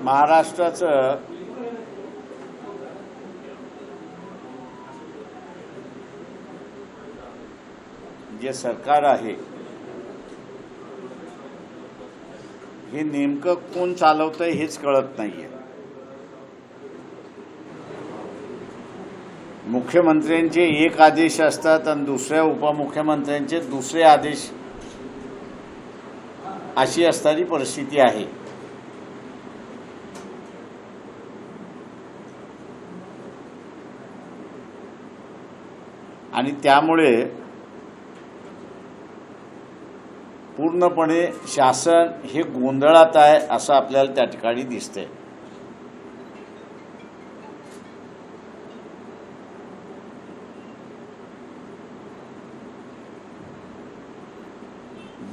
महाराष्ट्राचं जे सरकार आहे हे नेमकं कोण चालवतंय हेच कळत नाहीये। मुख्यमंत्र्यांचे एक आदेश असतात आणि दुसऱ्या उपमुख्यमंत्र्यांचे दुसरे आदेश अशी असणारी परिस्थिती आहे। आणि त्यामुळे पूर्णपणे शासन हे गोंधळात आहे असं आपल्याला त्या ठिकाणी दिसतंय।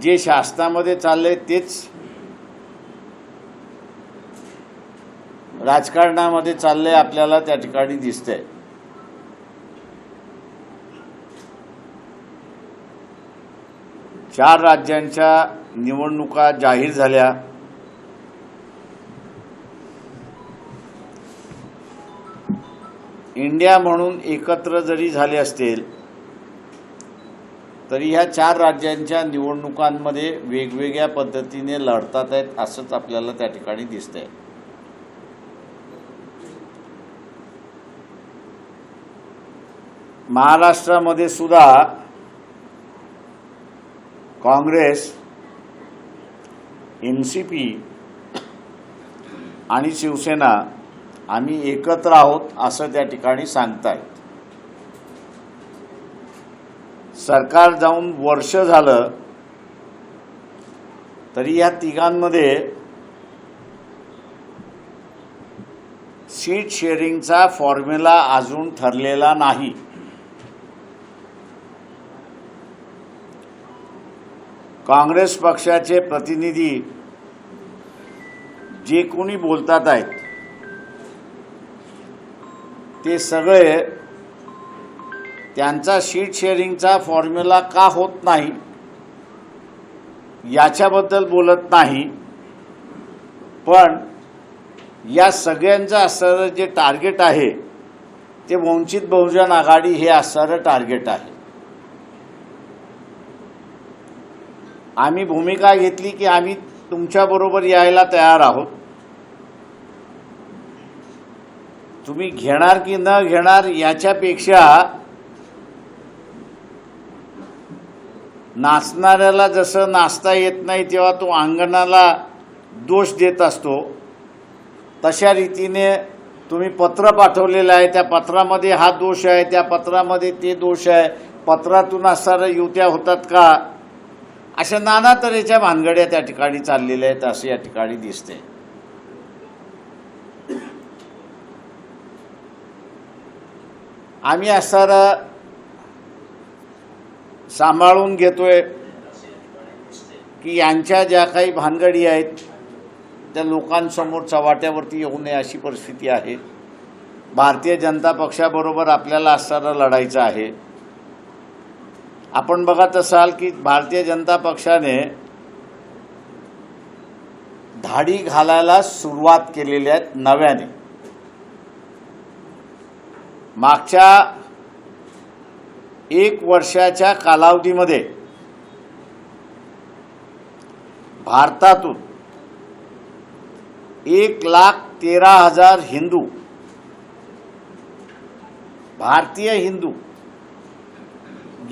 जे शासनामध्ये चाललंय तेच राजकारणामध्ये चाललंय आपल्याला त्या ठिकाणी दिसतंय। चार राज्यांच्या निवडणुका जाहीर झाल्या। इंडिया म्हणून एकत्र जरी झाले असतील तरी ह्या चार राज्यांच्या निवडणुकांमध्ये वेगवेगळ्या पद्धतीने लढतात आहेत असंच आपल्याला त्या ठिकाणी दिसतंय। महाराष्ट्रामध्ये सुद्धा काँग्रेस, एनसीपी आणि शिवसेना आम्ही एकत्र आहोत असं त्या ठिकाणी सांगतायत। सरकार जाऊन वर्ष झालं तरी या तिघांमध्ये सीट शेअरिंगचा फॉर्म्युला अजून ठरलेला नाही। काँग्रेस पक्षाचे प्रतिनिधी जे कोणी बोलतात आहेत ते सगळे त्यांचा सीट शेअरिंगचा फॉर्म्युला का होत नाही याच्याबद्दल बोलत नाही, पण या सगळ्यांचं असणारं जे टार्गेट आहे ते वंचित बहुजन आघाडी हे असणारं टार्गेट आहे। आम्ही भूमिका घेतली की आम्ही तुमच्याबरोबर यायला तयार आहोत। तुम्ही घेणार की न घेणार याच्यापेक्षा नाचणाऱ्याला जसं नाचता येत नाही तेव्हा तो अंगणाला दोष देत असतो, तशा रीतीने तुम्ही पत्र पाठवलेलं आहे, त्या पत्रामध्ये हा दोष आहे, त्या पत्रामध्ये ते दोष आहे, पत्रातून असणाऱ्या युत्या होतात का, अशा नाना तऱ्हेच्या भानगड्या त्या ठिकाणी चाललेल्या आहेत असं या ठिकाणी दिसते। आम्ही असणारं सांभाळून घेतोय की यांच्या ज्या काही भानगडी आहेत त्या लोकांसमोर चव्हाट्यावरती येऊ नये अशी परिस्थिती आहे। भारतीय जनता पक्षाबरोबर आपल्याला असणारं लढायचं आहे। आपण बघत असाल की भारतीय जनता पक्षाने धाडी घालायला सुरुवात केलेली आहे नव्याने। मागच्या एक वर्षाच्या कालावधीमध्ये भारतातून 1,13,000 हिंदू, भारतीय हिंदू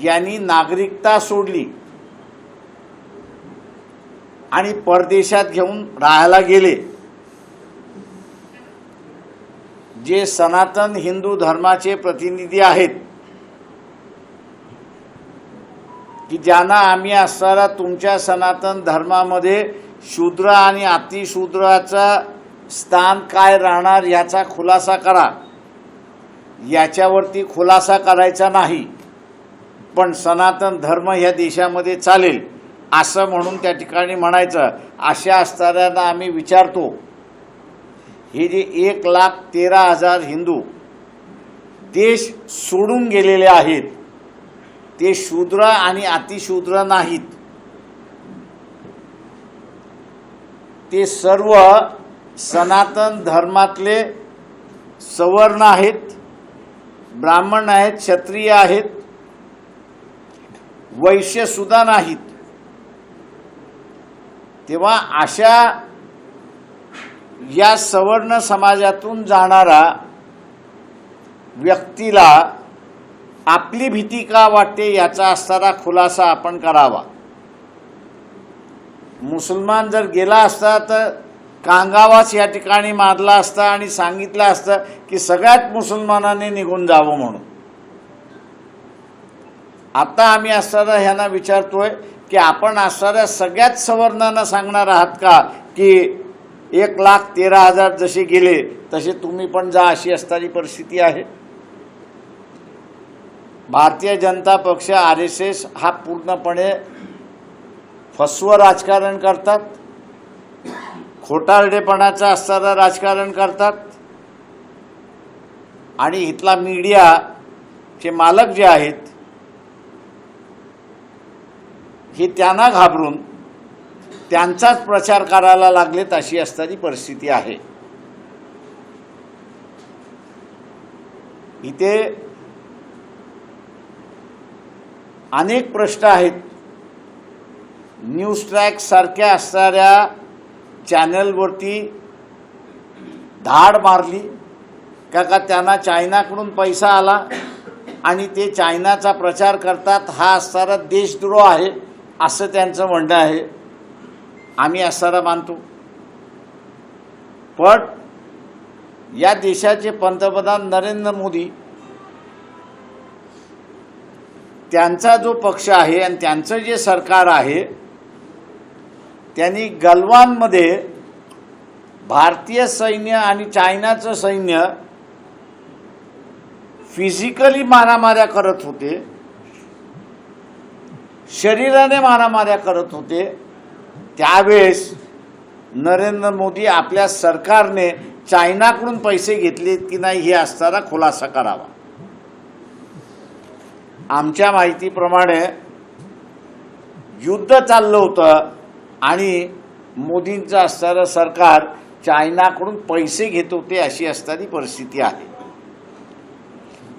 यांनी नागरिकता सोडली आणि परदेशात घेऊन राहायला गेले। जे सनातन हिंदू धर्माचे प्रतिनिधी आहेत की ज्यांना आम्ही असणारा तुमच्या सनातन धर्मामध्ये शूद्र आणि अतिशूद्राचा स्थान काय राहणार याचा खुलासा करा, याच्यावरती खुलासा करायचा नाही, पण सनातन धर्म ह्या देशामध्ये चालेल असं म्हणून त्या ठिकाणी म्हणायचं। अशा असणाऱ्यांना आम्ही विचारतो, हे जे 1,13,000 हिंदू देश सोडून गेलेले आहेत ते शूद्र आणि अतिशूद्र नाहीत, ते सर्व सनातन धर्मातले सवर्ण आहेत, ब्राह्मण आहेत, क्षत्रिय आहेत, वैश्य सुद्धा नाहीत. तेव्हा अशा या सवर्ण समाजातून जाणारा व्यक्तीला आपली भीती का वाटते याचा असणारा खुलासा आपण करावा. मुसलमान जर गेला असता तर कांगावाच या ठिकाणी मारला असता आणि सांगितलं असतं की सगळ्यात मुसलमानांनी निघून जावं म्हणून. आता आम्ही असणारा ह्यांना विचारतोय की आपण असणाऱ्या सगळ्यात सवर्णांना सांगणार आहात का की 1,13,000 जसे गेले तसे तुम्ही पण जा, अशी असणारी परिस्थिती आहे. भारतीय जनता पक्ष RSS हा पूर्णपणे फसवं राजकारण करतात, खोटारडेपणाचं असणारं राजकारण करतात आणि इथला मीडियाचे मालक जे आहेत हे त्यांना घाबरून त्यांचाच प्रचार करायला लागलेत, अशी असणारी परिस्थिती आहे. इथे अनेक प्रश्न आहेत. न्यूज ट्रॅक सारख्या असणाऱ्या चॅनलवरती धाड मारली का त्यांना चायनाकडून पैसा आला आणि ते चायनाचा प्रचार करतात, हा असणारा देशद्रोह आहे असं त्यांचं म्हणणं आहे. आम्ही असणारा मानतो, पण या देशाचे पंतप्रधान नरेंद्र मोदी त्यांचा जो पक्ष आहे आणि त्यांचं जे सरकार आहे त्यांनी गलवानमध्ये भारतीय सैन्य आणि चायनाचं सैन्य फिजिकली मारामाऱ्या करत होते, शरीराने मारामाऱ्या करत होते. त्यावेळेस नरेंद्र मोदी आपल्या सरकारने चायनाकडून पैसे घेतले की नाही हे असणारा खुलासा करावा. आमच्या माहितीप्रमाणे युद्ध चाललं होतं आणि मोदींचं असणारं सरकार चायनाकडून पैसे घेत होते, अशी असणारी परिस्थिती आहे.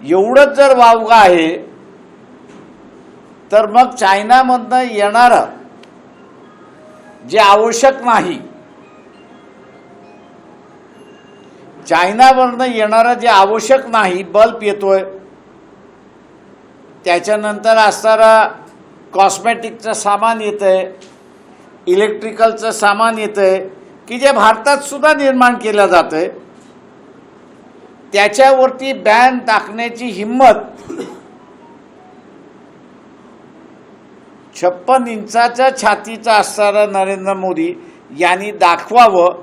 एवढंच जर वावगं आहे तर मग चायनामधनं येणारं जे आवश्यक नाही, चायनावरनं येणारं जे आवश्यक नाही बल्ब येतोय, त्याच्यानंतर असणारं कॉस्मेटिकचं सामान येतंय, इलेक्ट्रिकलचं सामान येतंय की जे भारतात सुद्धा निर्माण केलं जातंय, त्याच्यावरती बॅन टाकण्याची हिंमत 56 इंचाच्या छातीचा असणारा नरेंद्र मोदी यांनी दाखवावं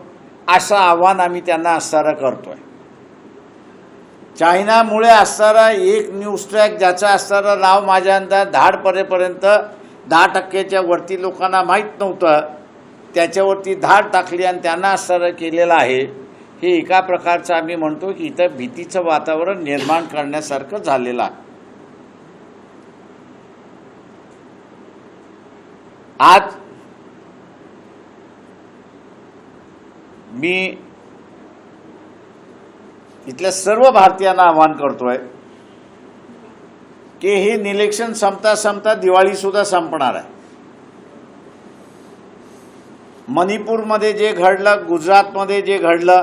असं आव्हान आम्ही त्यांना असणारा करतोय. चायनामुळे असणारा एक न्यूज ट्रॅक ज्याचा असणारं नाव माझ्या अंदाज 10% वरती लोकांना माहीत नव्हतं, त्याच्यावरती धाड टाकली आणि त्यांना असणारं केलेलं आहे. हे एका प्रकारचं आम्ही म्हणतो की इथं भीतीचं वातावरण निर्माण करण्यासारखं झालेलं आहे. आज मी इथल्या सर्व भारतीयांना आवाहन करतोय की हे इलेक्शन संपता संपता दिवाळी सुद्धा संपणार आहे. मणिपूरमध्ये जे घडलं, गुजरातमध्ये जे घडलं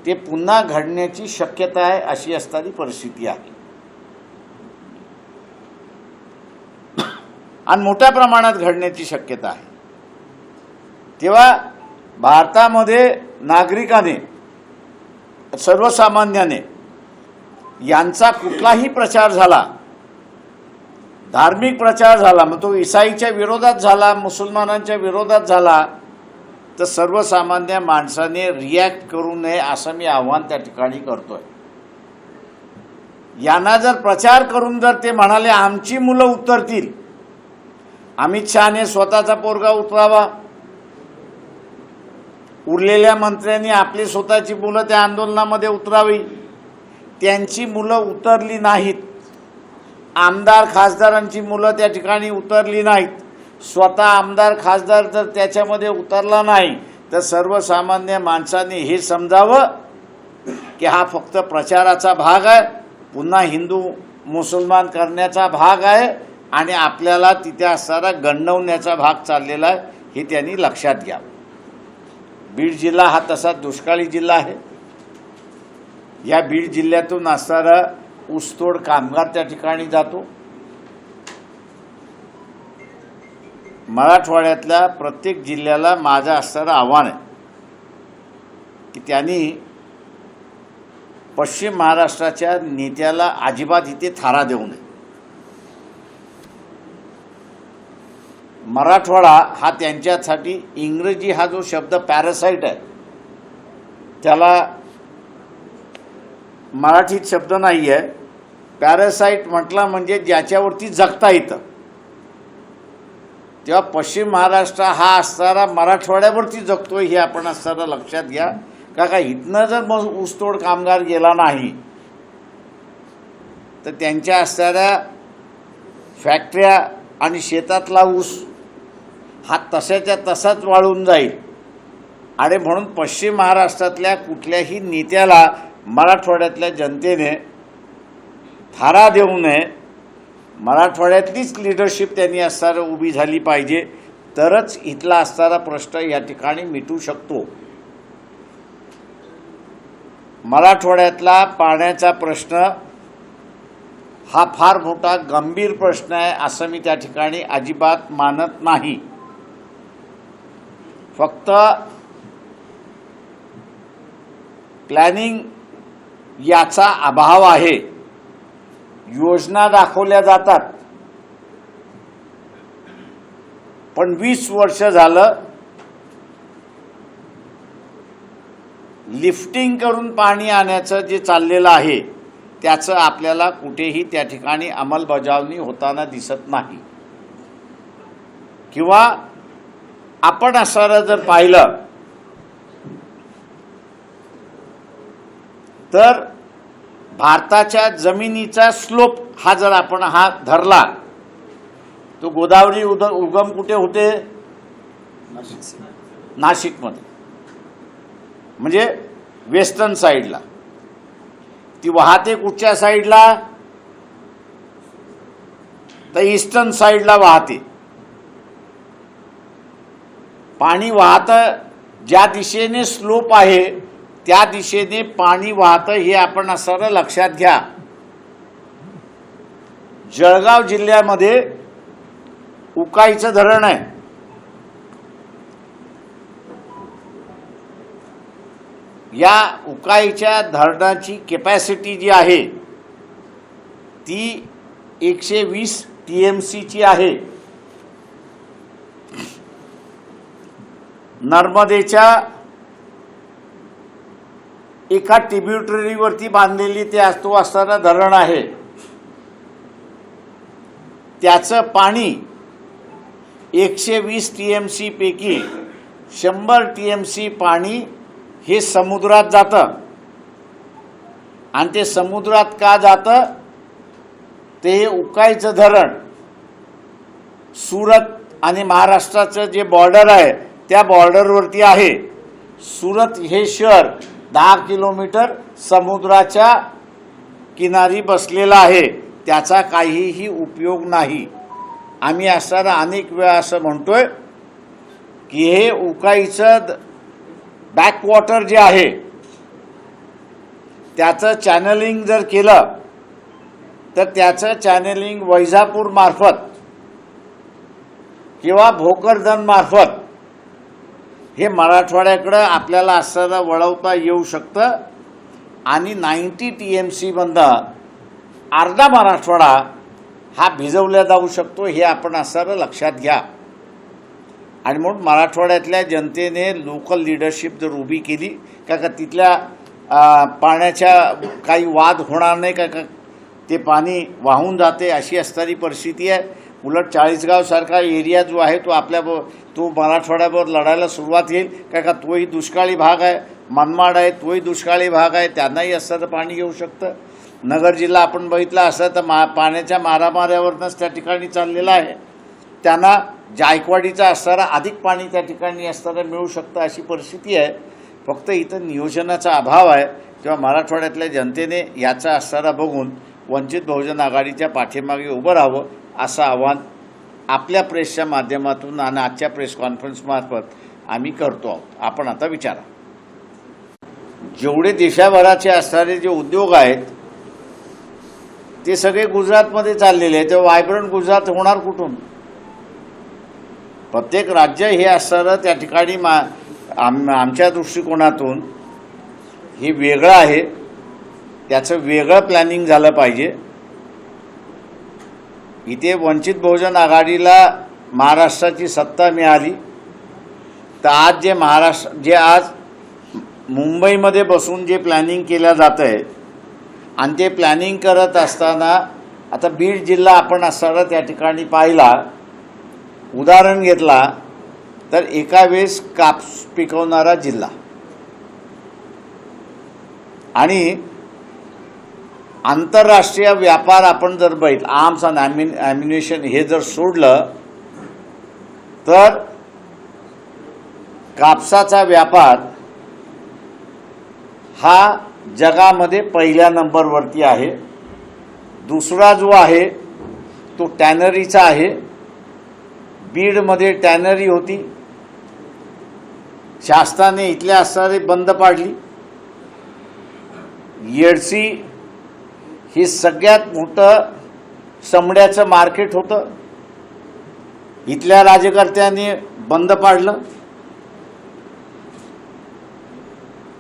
ते पुन्हा घडण्याची शक्यता आहे, अशी असणारी परिस्थिती आहे आणि मोठ्या प्रमाणात घडण्याची शक्यता आहे. तेव्हा भारतामध्ये नागरिकाने, सर्वसामान्याने यांचा कुठलाही प्रचार झाला, धार्मिक प्रचार झाला, मग तो ईसाईच्या विरोधात झाला, मुसलमानांच्या विरोधात झाला, तर सर्वसामान्य माणसाने रिॲक्ट करू नये असं मी आव्हान त्या ठिकाणी करतोय. यांना जर प्रचार करून जर ते म्हणाले आमची मुलं उतरतील, अमित शहाने स्वतःचा पोरगा उतरावा, उरलेल्या मंत्र्यांनी आपली स्वतःची मुलं त्या आंदोलनामध्ये उतरावी, त्यांची मुलं उतरली नाहीत, आमदार खासदारांची मुलं त्या ठिकाणी उतरली नाहीत, स्वतः आमदार खासदार जर त्याच्यामध्ये उतरला नाही तर सर्वसामान्य माणसाने हे समजावं की हा फक्त प्रचाराचा भाग आहे, पुन्हा हिंदू मुसलमान करण्याचा भाग आहे आणि आपल्याला तिथे असणारा गंडवण्याचा भाग चाललेला आहे, हे त्यांनी लक्षात घ्यावं. बीड जिल्हा हा तसा दुष्काळी जिल्हा आहे. या बीड जिल्ह्यातून असणारा ऊसतोड कामगार त्या ठिकाणी जातो. मराठवाड्यातल्या प्रत्येक जिल्ह्याला माझं असणारं आव्हान आहे की त्यांनी पश्चिम महाराष्ट्राच्या नेत्याला अजिबात इथे थारा देऊ नये. मराठवाडा हा त्यांच्यासाठी इंग्रजी हा जो शब्द पॅरासाइट आहे त्याला मराठीत शब्द नाही आहे. पॅरासाइट म्हटलं म्हणजे ज्याच्यावरती जगता येतं. तेव्हा पश्चिम महाराष्ट्र हा असणारा मराठवाड्यावरती जगतोय हे आपण असणारा लक्षात घ्या. का इथनं जर मग ऊसतोड कामगार गेला नाही तर त्यांच्या असणाऱ्या फॅक्टऱ्या आणि शेतातला ऊस हा तशाच्या तसाच वाळून जाईल. आणि म्हणून पश्चिम महाराष्ट्रातल्या कुठल्याही नेत्याला मराठवाड्यातल्या जनतेने थारा देऊ नये. मराठवाड्यातलीच लिडरशिप त्यांनी असणारं उभी झाली पाहिजे, तरच इथला असणारा प्रश्न या ठिकाणी मिटू शकतो. मराठवाड्यातला पाण्याचा प्रश्न हा फार मोठा गंभीर प्रश्न आहे असं मी त्या ठिकाणी अजिबात मानत नाही. फक्त प्लॅनिंग याचा अभाव आहे. योजना दाखवल्या जातात पण 20 वर्ष झालं लिफ्टिंग करून पाणी आणायचं जे चाललेलं आहे त्याचं आपल्याला कुठेही त्या ठिकाणी अंमलबजावणी होताना दिसत नाही. किंवा आपण असं जर पाहिलं तर भारताच्या जमिनीचा स्लोप हा जर आपण हा धरला तो गोदावरी उगम कुठे होते? नाशिकमध्ये, म्हणजे वेस्टर्न साईडला. ती वाहते कुठच्या साईडला? तर ईस्टर्न साईडला वाहते. पाणी वाहतं ज्या दिशेने स्लोप आहे त्या दिशेने पाणी वाहतं हे आपण असं लक्षात घ्या. जळगाव जिल्ह्यामध्ये उकाईचं धरण आहे. या उकाईच्या धरणाची कॅपॅसिटी जी आहे ती 120 TMC ची आहे. नर्मदेच्या एका ट्रिब्युटरीवरती बांधलेली ते तो असणारा धरण आहे. त्याचं पाणी 120 TMC पैकी 100 TMC पाणी हे समुद्रात जातं. आणि ते समुद्रात का जातं? ते उकाईचं धरण सुरत आणि महाराष्ट्राचं जे बॉर्डर आहे त्या बॉर्डरवरती आहे. सुरत हे शहर 10 किलोमीटर समुद्राच्या किनारी बसलेला आहे. त्याचा काहीही उपयोग नाही. आम्ही असणारा अनेक वेळा असं म्हणतोय की हे उकाईचं बॅकवॉटर जे आहे त्याचं चॅनलिंग जर केलं तर त्याचं चॅनलिंग वैजापूर मार्फत किंवा भोकरदन मार्फत हे मराठवाड्याकडं आपल्याला असं वळवता येऊ शकतं. आणि 90 TMC मधनं अर्धा मराठवाडा हा भिजवला जाऊ शकतो हे आपण असं लक्षात घ्या. आणि म्हणून मराठवाड्यातल्या जनतेने लोकल लिडरशिप जर उभी केली का तिथल्या पाण्याच्या काही वाद होणार नाही का ते पाणी वाहून जाते अशी असणारी परिस्थिती आहे. उलट चाळीसगावसारखा एरिया जो आहे तो मराठवाड्यावर लढायला सुरुवात येईल का तोही दुष्काळी भाग आहे. मनमाड आहे तोही दुष्काळी भाग आहे, त्यांनाही असं पाणी येऊ शकतं. नगर जिल्हा आपण बघितला असं तर पाण्याच्या मारामाऱ्यावरनंच त्या ठिकाणी चाललेला आहे. त्यांना जायकवाडीचा असणारा अधिक पाणी त्या ठिकाणी असताना मिळू शकतं अशी परिस्थिती आहे. फक्त इथं नियोजनाचा अभाव आहे. तेव्हा मराठवाड्यातल्या जनतेने याचा असणारा बघून वंचित बहुजन आघाडीच्या पाठीमागे उभं राहावं असं आवाहन आपल्या प्रेसच्या माध्यमातून आणि आजच्या प्रेस कॉन्फरन्समार्फत आम्ही करतो आहोत. आपण आता विचारा. जेवढे देशभराचे असणारे जे उद्योग आहेत ते सगळे गुजरातमध्ये चाललेले आहेत. तेव्हा व्हायब्रंट गुजरात होणार कुठून? प्रत्येक राज्य हे असणारं त्या ठिकाणी आमच्या दृष्टिकोनातून हे वेगळं आहे. त्याचं वेगळं प्लॅनिंग झालं पाहिजे. इथे वंचित बहुजन आघाडीला महाराष्ट्राची सत्ता मिळाली तर आज मुंबईमध्ये बसून जे प्लॅनिंग केलं जातं आहे आणि ते प्लॅनिंग करत असताना आता बीड जिल्हा आपण असताना त्या ठिकाणी पाहिला, उदाहरण घेतला तर एका वेळेस कापूस पिकवणारा जिल्हा आणि आंतरराष्ट्रीय व्यापार आपण जर बघितलं, आर्म्स आणि ॲम्युनिशन हे जर सोडलं तर कापसाचा व्यापार हा जगामध्ये पहिल्या नंबरवरती आहे. दुसरा जो आहे तो टॅनरीचा आहे. बीडमध्ये टॅनरी होती, शासनाने इथल्या असणारे बंद पाडली. येडसी हे सगळ्यात मोठं चमड्याचं मार्केट होतं, इथल्या राज्यकर्त्यांनी बंद पाडलं.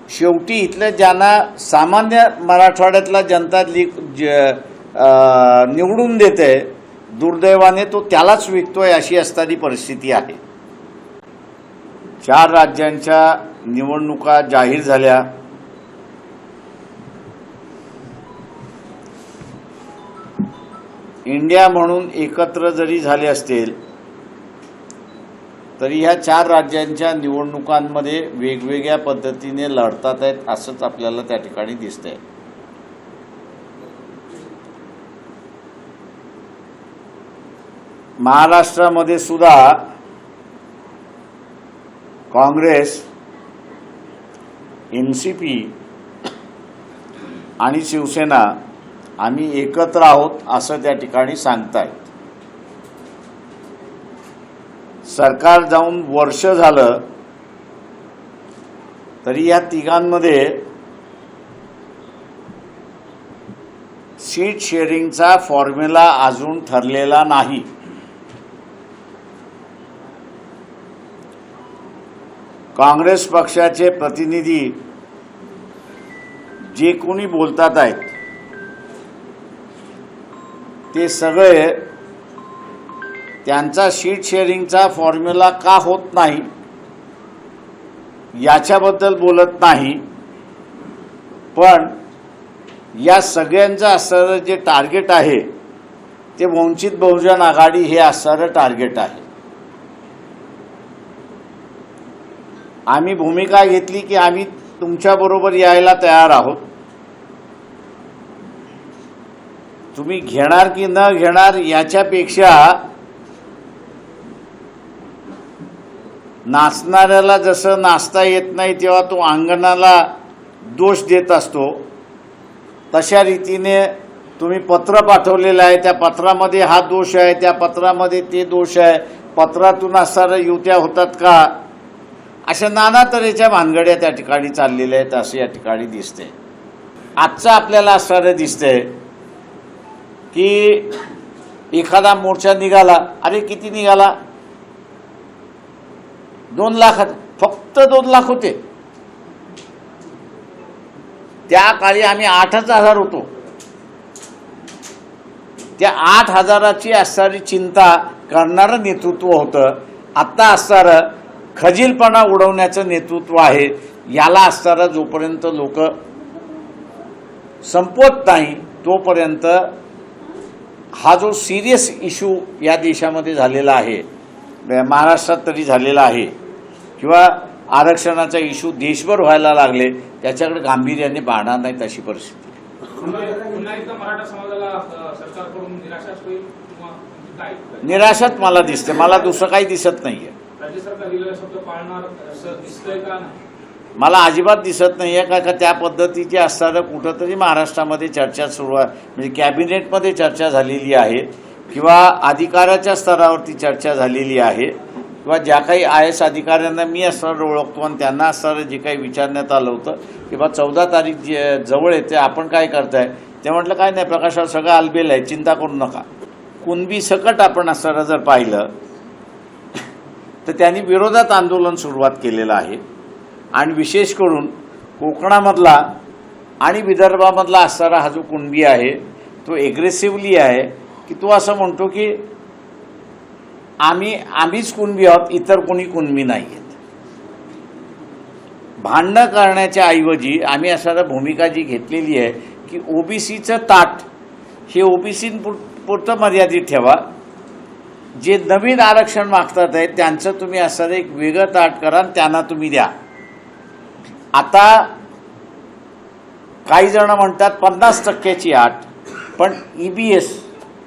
शेवटी इथल्या ज्यांना सामान्य मराठवाड्यातला जनता निवडून देते, दुर्दैवाने तो त्यालाच विकतोय अशी असणारी परिस्थिती आहे. 4 राज्यांच्या निवडणुका जाहीर झाल्या. इंडिया म्हणून एकत्र जरी झाले असतील तरी ह्या 4 राज्यांच्या निवडणुकांमध्ये वेगवेगळ्या पद्धतीने लढतात आहेत असंच आपल्याला त्या ठिकाणी दिसतंय. महाराष्ट्रामध्ये सुद्धा काँग्रेस, एनसीपी आणि शिवसेना आम्ही एकत्र आहोत असं त्या ठिकाणी सांगतायत. सरकार जाऊन वर्ष झालं तरी या तिघांमध्ये सीट शेअरिंगचा फॉर्म्युला अजून ठरलेला नाही. काँग्रेस पक्षाचे प्रतिनिधी जे कोणी बोलतात आहेत ते सगळे त्यांचा सीट शेअरिंगचा फॉर्म्युला का होत नाही याच्याबद्दल बोलत नाही. पण या सगळ्यांचं असणारं जे टार्गेट आहे ते वंचित बहुजन आघाडी हे असणारं टार्गेट आहे. आम्ही भूमिका घेतली की आम्ही तुमच्याबरोबर यायला तयार आहोत. तुम्ही घेणार की न घेणार याच्यापेक्षा नाचणाऱ्याला जसं नाचता येत नाही तेव्हा तो अंगणाला दोष देत असतो, तशा रीतीने तुम्ही पत्र पाठवलेलं आहे. त्या पत्रामध्ये हा दोष आहे, त्या पत्रामध्ये ते दोष आहे, पत्रातून असणाऱ्या युत्या होतात का, अशा नाना तऱ्हेच्या भानगड्या त्या ठिकाणी चाललेल्या आहेत असं या ठिकाणी दिसते. आजचं आपल्याला असणारं दिसतंय की एखादा मोर्चा निघाला, अरे किती निघाला, 2 लाख, फक्त 2 लाख होते. त्या काळी आम्ही 8,000 होतो. त्या 8,000ची असणारी चिंता करणारं नेतृत्व होतं. आता असणारं खजीलपणा उडवण्याचं नेतृत्व आहे. याला असणारा जोपर्यंत लोक संपवत नाही तोपर्यंत हा जो सिरियस इश्यू या देशामध्ये झालेला आहे, महाराष्ट्रात तरी झालेला आहे, किंवा आरक्षणाचा इश्यू देशभर व्हायला लागले, त्याच्याकडे गांभीर्याने पाहणार नाहीत अशी परिस्थिती. पुन्हा एकदा मराठा समाजाला सरकारकडून निराशाच होईल किंवा काय निराशाच मला दिसते, मला दुसरं काही दिसत नाहीये. राज्य सरकार दिलेला शब्द पाळणार असं दिसतंय का नाही? मला अजिबात दिसत नाहीये का त्या पद्धतीची असताना कुठंतरी महाराष्ट्रामध्ये चर्चा सुरू आहे, म्हणजे कॅबिनेटमध्ये चर्चा झालेली आहे किंवा अधिकाऱ्याच्या स्तरावरती चर्चा झालेली आहे किंवा ज्या काही IAS अधिकाऱ्यांना मी असणारं ओळखतो आणि त्यांना असणारं जे काही विचारण्यात आलं होतं की बा 14 तारीख जवळ येते, आपण काय करताय, ते म्हटलं काय नाही प्रकाशावर सगळं आलबेल आहे, चिंता करू नका. कुणबी सकट आपण असणारं जर पाहिलं तर त्यांनी विरोधात आंदोलन सुरुवात केलेलं आहे आणि विशेष करून कोकणामधला आणि विदर्भामधला असणारा हा जो कुणबी आहे तो एग्रेसिव्हली आहे की तो असं म्हणतो की आम्हीच कुणबी आहोत, इतर कोणी कुणबी नाही आहेत. भांडणं करण्याच्या ऐवजी आम्ही असणारा भूमिका जी घेतलेली आहे की OBCचं ताट हे OBCपुरतं मर्यादित ठेवा. जे नवीन आरक्षण मागतात आहे त्यांचं तुम्ही असणारं एक वेगळं ताट करा आणि त्यांना तुम्ही द्या. आता काही जण म्हणतात 50% अट, पण EBS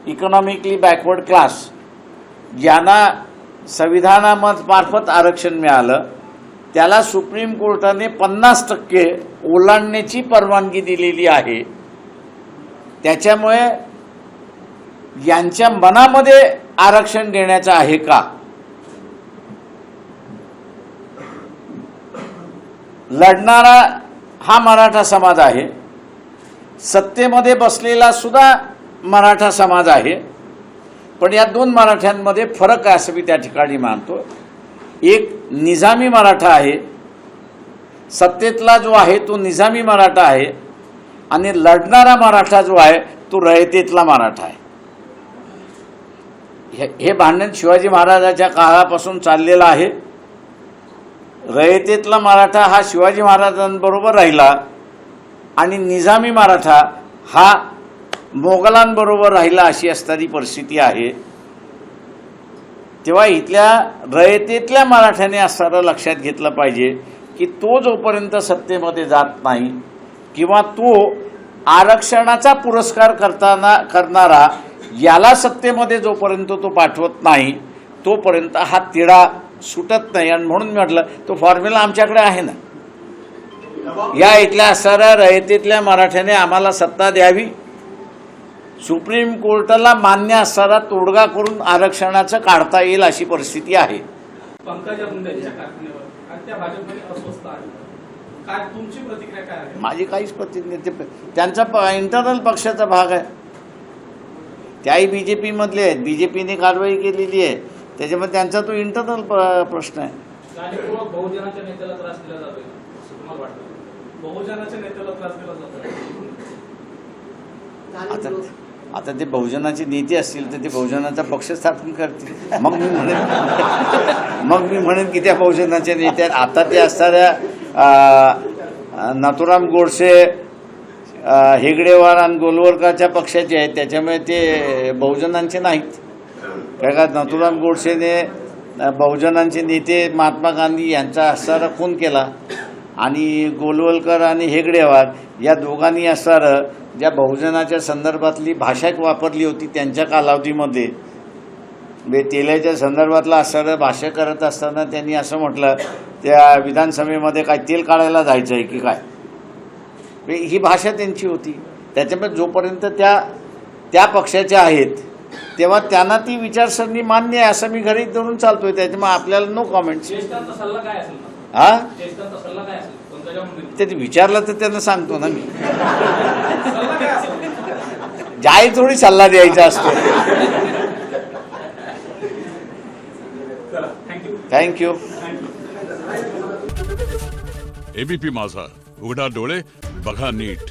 इकॉनॉमिकली बॅकवर्ड क्लास ज्यांना संविधानामार्फत आरक्षण मिळालं त्याला सुप्रीम कोर्टाने 50% ओलांडण्याची परवानगी दिलेली आहे. त्याच्यामुळे यांच्या मनामध्ये आरक्षण देण्याचं आहे का? लढणारा हा मराठा समाज आहे, सत्तेमध्ये बसलेला सुद्धा मराठा समाज आहे, पण या दोन मराठ्यांमध्ये फरक आहे असं मी त्या ठिकाणी मानतो. एक निजामी मराठा आहे, सत्तेतला जो आहे तो निजामी मराठा आहे आणि लढणारा मराठा जो आहे तो रयतेतला मराठा आहे. हे भांडण शिवाजी महाराजांच्या काळापासून चाललेलं आहे. रयतेतला मराठा हा शिवाजी महाराजांबरोबर राहिला आणि निजामी मराठा हा मोगलांबरोबर राहिला अशी असणारी परिस्थिती आहे. तेव्हा इथल्या रयतेतल्या मराठ्याने असणारं लक्षात घेतलं पाहिजे की तो जोपर्यंत सत्तेमध्ये जात नाही किंवा तो आरक्षणाचा पुरस्कार करणारा याला सत्तेमध्ये जोपर्यंत तो पाठवत नाही तोपर्यंत हा तिढा सुटत नाही. आणि म्हणून म्हटलं तो फॉर्म्युला आमच्याकडे आहे ना. या इथल्या असणाऱ्या रयतेतल्या मराठ्याने आम्हाला सत्ता द्यावी, सुप्रीम कोर्टाला मान्य असणारा तोडगा करून आरक्षणाचं काढता येईल अशी परिस्थिती आहे. पंकजा मुंडेंच्या कारखान्यावर आणि त्या भाजपमध्ये अस्वस्थ आहे, काय तुमची प्रतिक्रिया काय आहे? माझी काहीच प्रतिक्रिया, त्यांचा इंटरनल पक्षाचा भाग आहे, त्याही BJP मधले आहेत, BJPने कारवाई केलेली आहे, त्याच्यामध्ये त्यांचा तो इंटरनल प्रश्न आहे. जाणीवपूर्वक बहुजनाच्या नेत्याला त्रास दिला जातोय असं तुम्हाला वाटतं? बहुजनाच्या नेत्याला त्रास दिला जातोय. आता ते बहुजनाचे नेते असतील तर ते बहुजनाचा पक्ष स्थापन करतील. मग मी म्हणेन की त्या बहुजनाच्या नेत्या आता ते असणाऱ्या नाथूराम गोडसे, हेगडेवार आणि गोलवरकरच्या पक्षाचे आहेत, त्याच्यामुळे ते बहुजनांचे नाहीत. काय का नाथूराम गोडसेने बहुजनांचे नेते महात्मा गांधी यांचा असणारा खून केला आणि गोलवलकर आणि हेगडेवार या दोघांनी असणारं ज्या बहुजनाच्या संदर्भातली भाषा वापरली होती त्यांच्या कालावधीमध्ये तेलाच्या संदर्भातला असणारं भाष्य करत असताना त्यांनी असं म्हटलं त्या विधानसभेमध्ये काय तेल काढायला जायचं आहे की काय, ही भाषा त्यांची होती. त्याच्यामुळे जोपर्यंत त्या पक्षाच्या आहेत तेव्हा त्यांना ती विचारसरणी मान्य आहे असं मी घरी धरून चालतोय. त्याच्यामुळे आपल्याला नो कॉमेंट्स. ज्येष्ठांचा सल्ला काय असेल? हा, ज्येष्ठांचा सल्ला काय असेल? पंकजा मुंडे ते विचारलं तर त्यांना सांगतो ना मी. सल्ला काय असेल? जाई थोडी सल्ला द्यायचा असतो. चला, थँक्यू. थँक्यू. ABP माझा, उघडा डोळे बघा नीट.